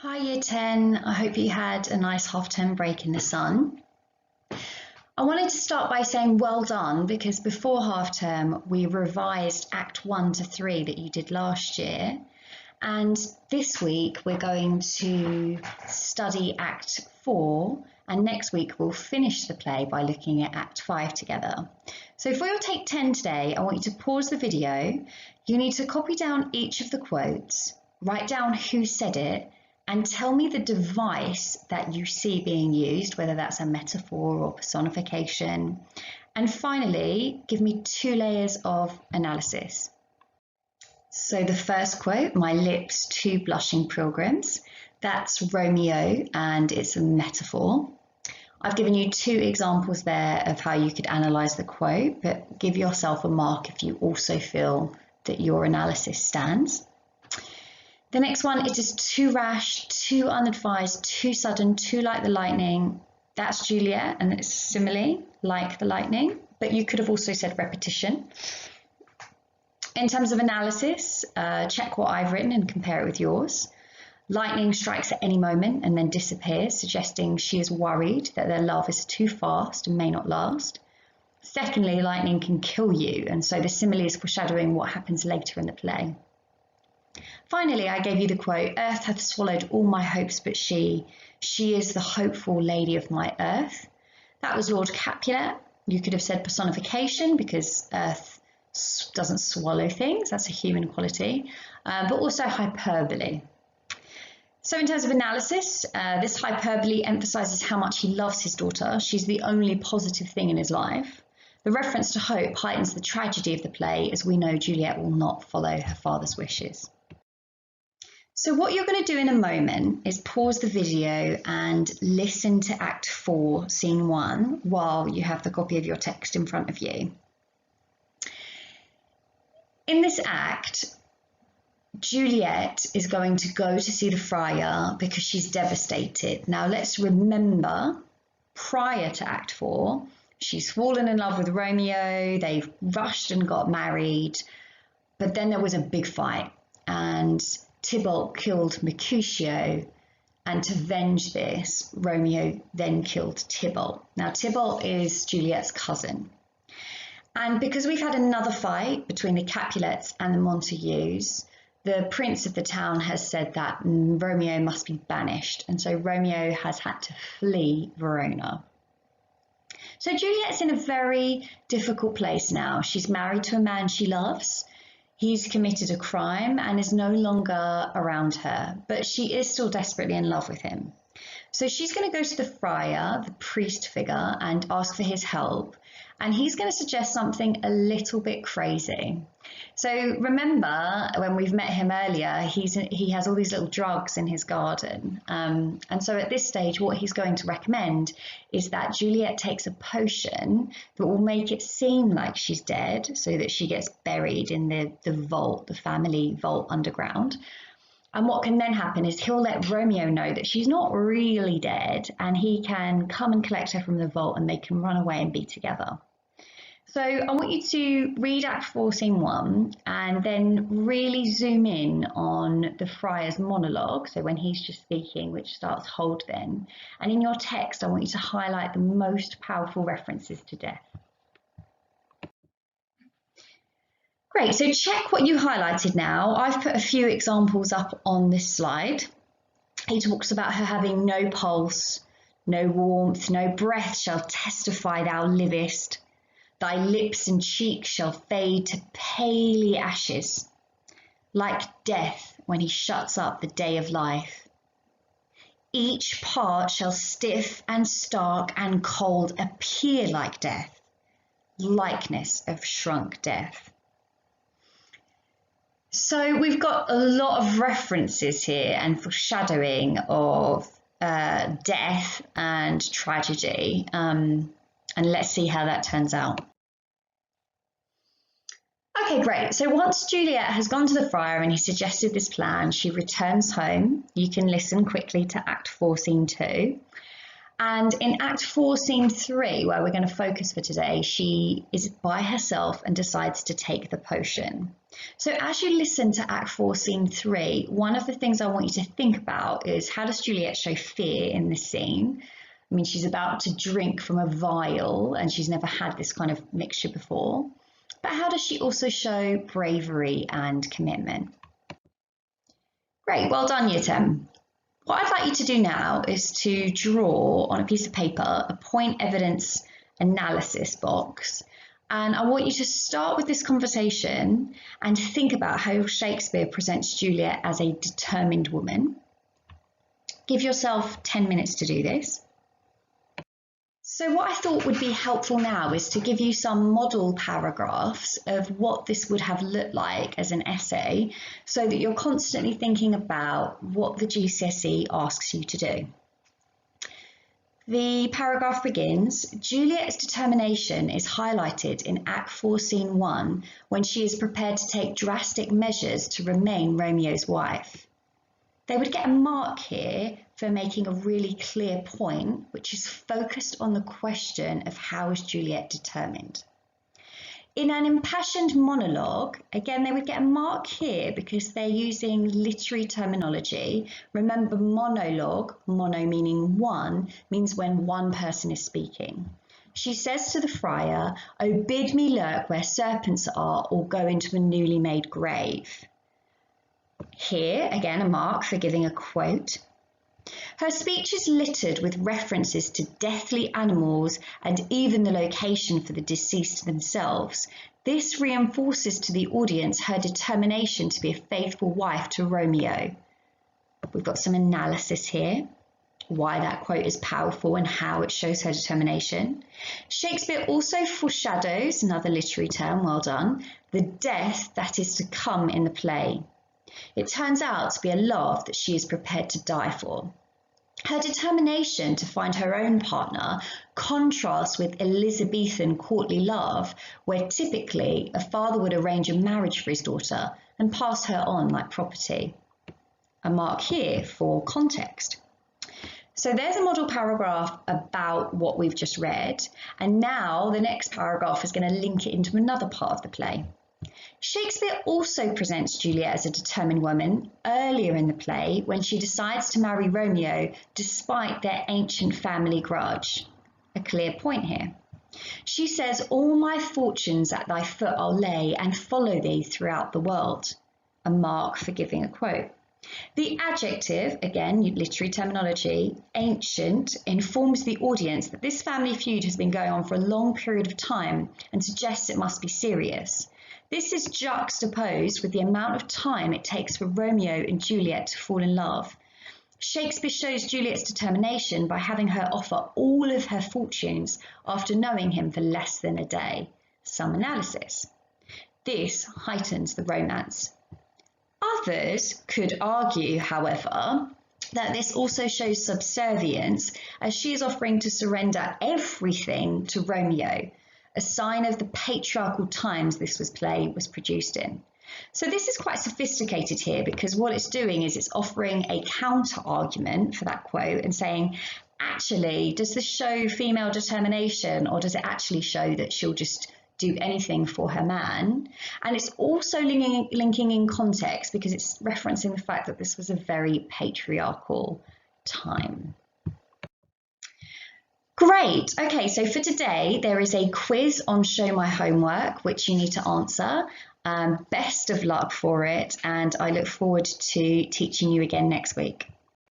Hi Year 10, I hope you had a nice half-term break in the sun. I wanted to start by saying well done because before half-term we revised Act 1 to 3 that you did last year, and this week we're going to study Act 4, and next week we'll finish the play by looking at Act 5 together. So for your Take 10 today, I want you to pause the video. You need to copy down each of the quotes, write down who said it, and tell me the device that you see being used, whether that's a metaphor or personification. And finally, give me 2 layers of analysis. So the first quote, my lips, 2 blushing pilgrims, that's Romeo and it's a metaphor. I've given you 2 examples there of how you could analyse the quote, but give yourself a mark if you also feel that your analysis stands. The next one, it is too rash, too unadvised, too sudden, too like the lightning. That's Juliet, and it's simile, like the lightning, but you could have also said repetition. In terms of analysis, check what I've written and compare it with yours. Lightning strikes at any moment and then disappears, suggesting she is worried that their love is too fast and may not last. Secondly, lightning can kill you, and so the simile is foreshadowing what happens later in the play. Finally, I gave you the quote, earth hath swallowed all my hopes but she is the hopeful lady of my earth. That was Lord Capulet. You could have said personification because earth doesn't swallow things, that's a human quality, but also hyperbole. So in terms of analysis, this hyperbole emphasises how much he loves his daughter. She's the only positive thing in his life. The reference to hope heightens the tragedy of the play, as we know Juliet will not follow her father's wishes. So what you're going to do in a moment is pause the video and listen to Act 4, Scene 1, while you have the copy of your text in front of you. In this act, Juliet is going to go to see the friar because she's devastated. Now let's remember, prior to Act 4, she's fallen in love with Romeo, they've rushed and got married, but then there was a big fight and Tybalt killed Mercutio, and to avenge this, Romeo then killed Tybalt. Now Tybalt is Juliet's cousin. And because we've had another fight between the Capulets and the Montagues, the prince of the town has said that Romeo must be banished, and so Romeo has had to flee Verona. So Juliet's in a very difficult place now. She's married to a man she loves. He's committed a crime and is no longer around her, but she is still desperately in love with him. So she's going to go to the friar, the priest figure, and ask for his help. And he's going to suggest something a little bit crazy. So remember, when we've met him earlier, he has all these little drugs in his garden. And so at this stage, what he's going to recommend is that Juliet takes a potion that will make it seem like she's dead, so that she gets buried in the vault, the family vault underground. And what can then happen is he'll let Romeo know that she's not really dead, and he can come and collect her from the vault and they can run away and be together. So I want you to read Act 4, Scene 1, and then really zoom in on the friar's monologue, so when he's just speaking, which starts hold then. And in your text, I want you to highlight the most powerful references to death. Great, so check what you highlighted now. I've put a few examples up on this slide. He talks about her having no pulse, no warmth, no breath shall testify thou livest. Thy lips and cheeks shall fade to paly ashes, like death when he shuts up the day of life. Each part shall stiff and stark and cold appear like death, likeness of shrunk death. So we've got a lot of references here and foreshadowing of death and tragedy, and let's see how that turns out. Okay, great. So once Juliet has gone to the friar and he suggested this plan, she returns home. You can listen quickly to Act 4, Scene 2. And in Act 4, Scene 3, where we're going to focus for today, she is by herself and decides to take the potion. So as you listen to Act 4, Scene 3, one of the things I want you to think about is, how does Juliet show fear in this scene? I mean, she's about to drink from a vial and she's never had this kind of mixture before. But how does she also show bravery and commitment? Great, well done, Year 10. What I'd like you to do now is to draw on a piece of paper a point evidence analysis box. And I want you to start with this conversation and think about how Shakespeare presents Juliet as a determined woman. Give yourself 10 minutes to do this. So what I thought would be helpful now is to give you some model paragraphs of what this would have looked like as an essay, so that you're constantly thinking about what the GCSE asks you to do. The paragraph begins, Juliet's determination is highlighted in Act 4, Scene 1, when she is prepared to take drastic measures to remain Romeo's wife. They would get a mark here for making a really clear point, which is focused on the question of how is Juliet determined. In an impassioned monologue, again, they would get a mark here because they're using literary terminology. Remember, monologue, mono meaning one, means when one person is speaking. She says to the friar, "Oh, bid me lurk where serpents are or go into a newly made grave." Here, again, a mark for giving a quote. Her speech is littered with references to deathly animals and even the location for the deceased themselves. This reinforces to the audience her determination to be a faithful wife to Romeo. We've got some analysis here, why that quote is powerful and how it shows her determination. Shakespeare also foreshadows, another literary term, well done, the death that is to come in the play. It turns out to be a love that she is prepared to die for. Her determination to find her own partner contrasts with Elizabethan courtly love, where typically a father would arrange a marriage for his daughter and pass her on like property. A mark here for context. So there's a model paragraph about what we've just read, and now the next paragraph is going to link it into another part of the play. Shakespeare also presents Juliet as a determined woman earlier in the play when she decides to marry Romeo despite their ancient family grudge. A clear point here. She says, "All my fortunes at thy foot I'll lay and follow thee throughout the world." A mark for giving a quote. The adjective, again, literary terminology, ancient, informs the audience that this family feud has been going on for a long period of time and suggests it must be serious. This is juxtaposed with the amount of time it takes for Romeo and Juliet to fall in love. Shakespeare shows Juliet's determination by having her offer all of her fortunes after knowing him for less than a day. Some analysis. This heightens the romance. Others could argue, however, that this also shows subservience, as she is offering to surrender everything to Romeo, a sign of the patriarchal times this play was produced in. So this is quite sophisticated here, because what it's doing is it's offering a counter argument for that quote and saying, actually, does this show female determination, or does it actually show that she'll just do anything for her man? And it's also linking in context, because it's referencing the fact that this was a very patriarchal time. Great. Okay, so for today, there is a quiz on Show My Homework, which you need to answer. Best of luck for it, and I look forward to teaching you again next week.